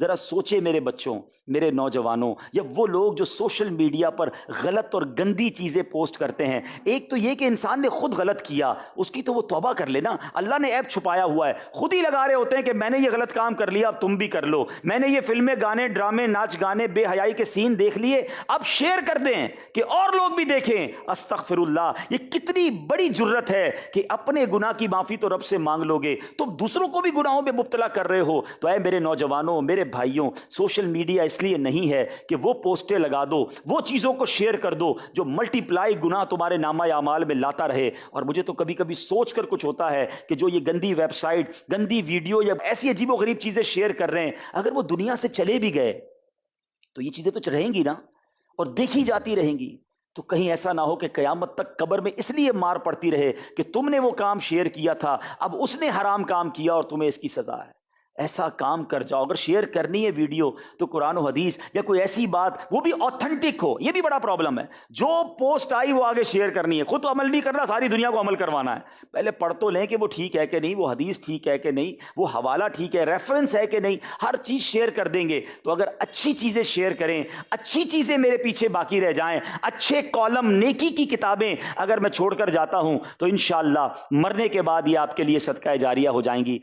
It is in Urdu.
ذرا سوچے میرے بچوں، میرے نوجوانوں، یا وہ لوگ جو سوشل میڈیا پر غلط اور گندی چیزیں پوسٹ کرتے ہیں، ایک تو یہ کہ انسان نے خود غلط کیا، اس کی تو وہ توبہ کر لینا، اللہ نے عیب چھپایا ہوا ہے، خود ہی لگا رہے ہوتے ہیں کہ میں نے یہ غلط کام کر لیا اب تم بھی کر لو، میں نے یہ فلمیں، گانے، ڈرامے، ناچ گانے، بے حیائی کے سین دیکھ لیے، اب شیئر کر دیں کہ اور لوگ بھی دیکھیں۔ استغفر اللہ، یہ کتنی بڑی جرت ہے کہ اپنے گناہ کی معافی تو رب سے مانگ لو گے، تم دوسروں کو بھی گناہوں میں مبتلا کر رہے ہو۔ تو اے میرے نوجوانوں، میرے بھائیوں، سوشل میڈیا اس لیے نہیں ہے کہ وہ پوسٹیں لگا دو، وہ چیزوں کو شیئر کر دو جو ملٹی پلائی گناہ تمہارے نامہ اعمال میں لاتا رہے۔ اور مجھے تو کبھی کبھی سوچ کر کچھ ہوتا ہے کہ جو یہ گندی ویب سائٹ، گندی ویڈیو یا ایسی عجیب و غریب چیزیں شیئر کر رہے ہیں، اگر وہ دنیا سے چلے بھی گئے تو یہ چیزیں تو رہیں گی نا، اور دیکھی جاتی رہیں گی، تو کہیں ایسا نہ ہو کہ قیامت تک قبر میں اس لیے مار پڑتی رہے کہ تم نے وہ کام شیئر کیا تھا، اب اس نے حرام کام کیا اور تمہیں اس کی سزا ہے۔ ایسا کام کر جاؤ، اگر شیئر کرنی ہے ویڈیو تو قرآن و حدیث یا کوئی ایسی بات وہ بھی آتھنٹک ہو، یہ بھی بڑا پرابلم ہے، جو پوسٹ آئی وہ آگے شیئر کرنی ہے، خود تو عمل نہیں کرنا، ساری دنیا کو عمل کروانا ہے۔ پہلے پڑھ تو لیں کہ وہ ٹھیک ہے کہ نہیں، وہ حدیث ٹھیک ہے کہ نہیں، وہ حوالہ ٹھیک ہے، ریفرنس ہے کہ نہیں، ہر چیز شیئر کر دیں گے تو اگر اچھی چیزیں شیئر کریں، اچھی چیزیں میرے پیچھے باقی رہ جائیں، اچھے کالم، نیکی کی کتابیں اگر میں چھوڑ کر جاتا ہوں تو انشاءاللہ مرنے کے بعد یہ آپ کے لیے صدقہ جاریہ ہو جائیں گی۔